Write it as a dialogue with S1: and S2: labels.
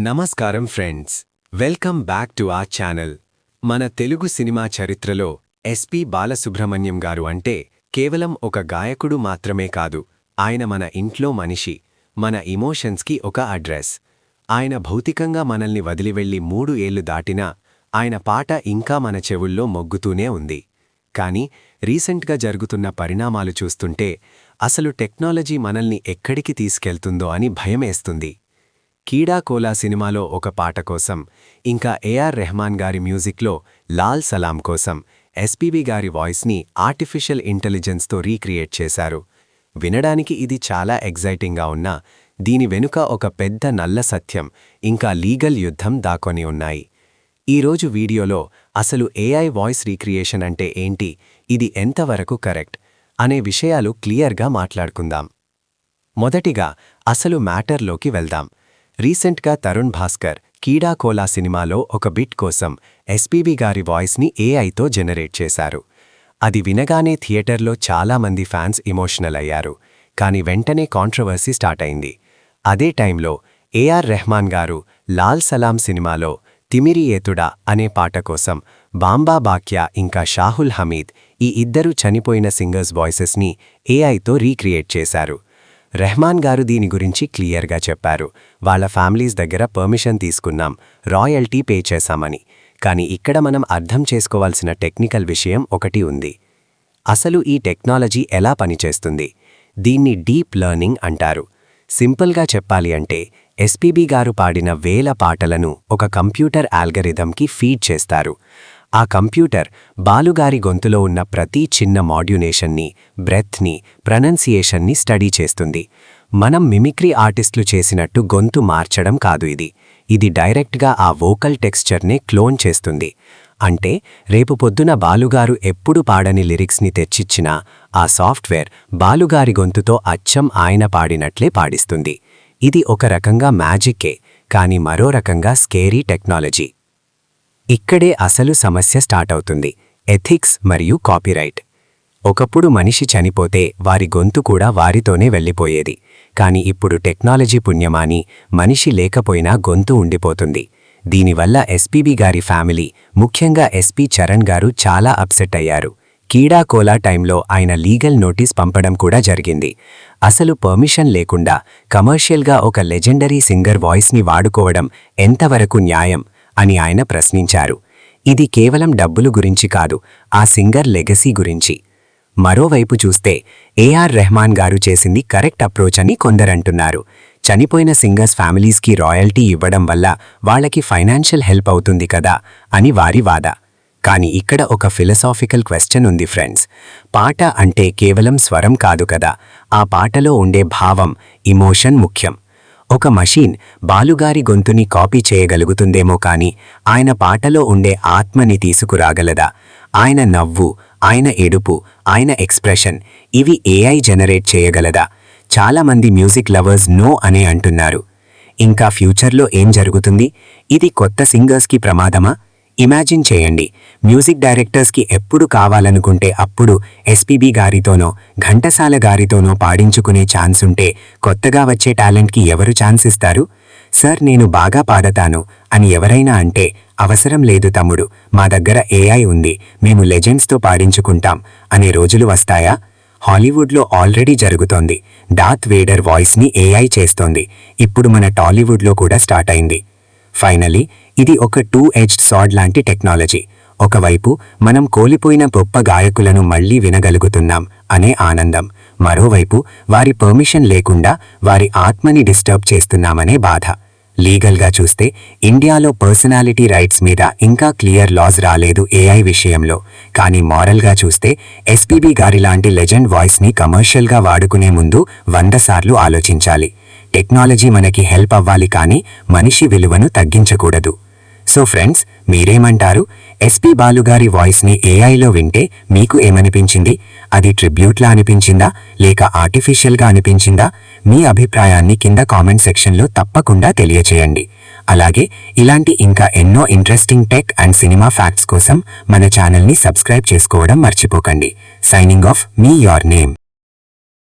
S1: నమస్కారం friends, welcome back to our channel. మన Telugu cinema చరిత్రలో ఎస్పి బాలసుబ్రహ్మణ్యం గారు అంటే కేవలం ఒక గాయకుడు మాత్రమే కాదు, ఆయన మన ఇంట్లో మనిషి, మన ఇమోషన్స్కి ఒక అడ్రస్. ఆయన భౌతికంగా మనల్ని వదిలివెళ్లి 3 ఏళ్లు దాటినా ఆయన పాట ఇంకా మన చెవుల్లో మొగ్గుతూనే ఉంది. కానీ రీసెంట్గా జరుగుతున్న పరిణామాలు చూస్తుంటే అసలు టెక్నాలజీ మనల్ని ఎక్కడికి తీసుకెళ్తుందో అని భయమేస్తుంది. కీడా కోలా సినిమాలో ఒక పాట కోసం, ఇంకా ఏఆర్ రెహమాన్ గారి మ్యూజిక్లో లాల్ సలాం కోసం ఎస్పీబీ గారి వాయిస్ని ఆర్టిఫిషియల్ ఇంటెలిజెన్స్తో రీక్రియేట్ చేశారు. వినడానికి ఇది చాలా ఎగ్జైటింగ్గా ఉన్నా దీని వెనుక ఒక పెద్ద నల్ల సత్యం, ఇంకా లీగల్ యుద్ధం దాక్కొని ఉన్నాయి. ఈరోజు వీడియోలో అసలు ఏఐ వాయిస్ రీక్రియేషన్ అంటే ఏంటి, ఇది ఎంతవరకు కరెక్ట్ అనే విషయాలు క్లియర్గా మాట్లాడుకుందాం. మొదటిగా అసలు మ్యాటర్లోకి వెళ్దాం. రీసెంట్గా తరుణ్ భాస్కర్ కీడా కోలా సినిమాలో ఒక బిట్ కోసం ఎస్పీబీ గారి వాయిస్ని ఏఐతో జనరేట్ చేశారు. అది వినగానే థియేటర్లో చాలామంది ఫ్యాన్స్ ఎమోషనల్ అయ్యారు. కానీ వెంటనే కాంట్రవర్సీ స్టార్ట్ అయింది. అదే టైంలో ఏఆర్ రెహమాన్ గారు లాల్ సలాం సినిమాలో తిమిరి ఏతుడా అనే పాట కోసం బాంబా బాక్యా ఇంకా షాహుల్ హమీద్ ఈ ఇద్దరు చనిపోయిన సింగర్స్ వాయిసెస్ని ఏఐతో రీక్రియేట్ చేశారు. రెహమాన్ గారు దీని గురించి క్లియర్గా చెప్పారు, వాళ్ళ ఫ్యామిలీస్ దగ్గర పర్మిషన్ తీసుకున్నాం, రాయల్టీ పే చేశామని. కానీ ఇక్కడ మనం అర్థం చేసుకోవాల్సిన టెక్నికల్ విషయం ఒకటి ఉంది. అసలు ఈ టెక్నాలజీ ఎలా పనిచేస్తుంది? దీన్ని డీప్ లెర్నింగ్ అంటారు. సింపుల్గా చెప్పాలి అంటే ఎస్పీబీ గారు పాడిన వేల పాటలను ఒక కంప్యూటర్ ఆల్గరిథంకి ఫీడ్ చేస్తారు. ఆ కంప్యూటర్ బాలుగారి గొంతులో ఉన్న ప్రతి చిన్న మాడ్యులేషన్ని, బ్రెత్ని, ప్రొనౌన్సియేషన్ని స్టడీ చేస్తుంది. మనం మిమిక్రీ ఆర్టిస్టులు చేసినట్టు గొంతు మార్చడం కాదు ఇది డైరెక్ట్గా ఆ వోకల్ టెక్స్చర్నే క్లోన్ చేస్తుంది. అంటే రేపు పొద్దున బాలుగారు ఎప్పుడు పాడని లిరిక్స్ని తెచ్చిచ్చినా ఆ సాఫ్ట్వేర్ బాలుగారి గొంతుతో అచ్చం ఆయన పాడినట్లే పాడిస్తుంది. ఇది ఒక రకంగా మ్యాజిక్కే, కానీ మరో రకంగా స్కేరీ టెక్నాలజీ. ఇక్కడే అసలు సమస్య స్టార్ట్ అవుతుంది, ఎథిక్స్ మరియు కాపీరైట్. ఒకప్పుడు మనిషి చనిపోతే వారి గొంతు కూడా వారితోనే వెళ్ళిపోయేది. కానీ ఇప్పుడు టెక్నాలజీ పుణ్యమాని మనిషి లేకపోయినా గొంతు ఉండిపోతుంది. దీనివల్ల ఎస్పీబీ గారి ఫ్యామిలీ, ముఖ్యంగా ఎస్పీ చరణ్ గారు చాలా అప్సెట్ అయ్యారు. కీడా కోలా టైంలో ఆయన లీగల్ నోటీస్ పంపడం కూడా జరిగింది. అసలు పర్మిషన్ లేకుండా కమర్షియల్గా ఒక లెజెండరీ సింగర్ వాయిస్ని వాడుకోవడం ఎంతవరకు న్యాయం అని ఆయన ప్రశ్నించారు. ఇది కేవలం డబ్బులు గురించి కాదు, ఆ సింగర్ లెగసీ గురించి. మరోవైపు చూస్తే ఏఆర్ రెహమాన్ గారు చేసింది కరెక్ట్ అప్రోచ్ అని కొందరంటున్నారు. చనిపోయిన సింగర్స్ ఫ్యామిలీస్కి రాయల్టీ ఇవ్వడం వల్ల వాళ్ళకి ఫైనాన్షియల్ హెల్ప్ అవుతుంది కదా అని వారి వాద. కానీ ఇక్కడ ఒక ఫిలసాఫికల్ క్వశ్చన్ ఉంది ఫ్రెండ్స్. పాట అంటే కేవలం స్వరం కాదు కదా, ఆ పాటలో ఉండే భావం, ఇమోషన్ ముఖ్యం. ఒక మషీన్ బాలుగారి గొంతుని కాపీ చేయగలుగుతుందేమో కానీ ఆయన పాటలో ఉండే ఆత్మని తీసుకురాగలదా? ఆయన నవ్వు, ఆయన ఏడుపు, ఆయన ఎక్స్ప్రెషన్, ఇవి ఏఐ జనరేట్ చేయగలదా? చాలామంది మ్యూజిక్ లవర్స్ నో అనే అంటున్నారు. ఇంకా ఫ్యూచర్లో ఏం జరుగుతుంది? ఇది కొత్త సింగర్స్కి ప్రమాదమా? ఇమాజిన్ చేయండి, మ్యూజిక్ డైరెక్టర్స్కి ఎప్పుడు కావాలనుకుంటే అప్పుడు ఎస్పీబీ గారితోనో ఘంటసాల గారితోనో పాడించుకునే ఛాన్స్ ఉంటే కొత్తగా వచ్చే టాలెంట్కి ఎవరు ఛాన్స్ ఇస్తారు? సార్ నేను బాగా పాడతాను అని ఎవరైనా అంటే అవసరం లేదు తమ్ముడు, మా దగ్గర ఏఐ ఉంది, మేము లెజెండ్స్తో పాడించుకుంటాం అనే రోజులు వస్తాయా? హాలీవుడ్లో ఆల్రెడీ జరుగుతోంది. డార్త్ వేడర్ వాయిస్ని ఏఐ చేస్తోంది. ఇప్పుడు మన టాలీవుడ్లో కూడా స్టార్ట్ అయింది. ఫైనలీ ఇది ఒక 2-edged sword లాంటి టెక్నాలజీ. ఒకవైపు మనం కోల్పోయిన గొప్ప గాయకులను మళ్లీ వినగలుగుతున్నాం అనే ఆనందం, మరోవైపు వారి పర్మిషన్ లేకుండా వారి ఆత్మని డిస్టర్బ్ చేస్తున్నామనే బాధ. లీగల్గా చూస్తే ఇండియాలో పర్సనాలిటీ రైట్స్ మీద ఇంకా క్లియర్ లాస్ రాలేదు ఏఐ విషయంలో. కానీ మారల్గా చూస్తే ఎస్పీబీ గారి లాంటి లెజెండ్ వాయిస్ని కమర్షియల్గా వాడుకునే ముందు 100 సార్లు ఆలోచించాలి. టెక్నాలజీ మనకి హెల్ప్ అవ్వాలి కానీ మనిషి విలువను తగ్గించకూడదు. సో ఫ్రెండ్స్, మీరేమంటారు? ఎస్పీ బాలుగారి వాయిస్ని ఏఐలో వింటే మీకు ఏమనిపించింది? అది ట్రిబ్యూట్లా అనిపించిందా లేక ఆర్టిఫిషియల్గా అనిపించిందా? మీ అభిప్రాయాన్ని కింద కామెంట్ సెక్షన్లో తప్పకుండా తెలియచేయండి. అలాగే ఇలాంటి ఇంకా ఎన్నో interesting tech and cinema facts కోసం మన ఛానల్ని సబ్స్క్రైబ్ చేసుకోవడం మర్చిపోకండి. Signing off, me your name.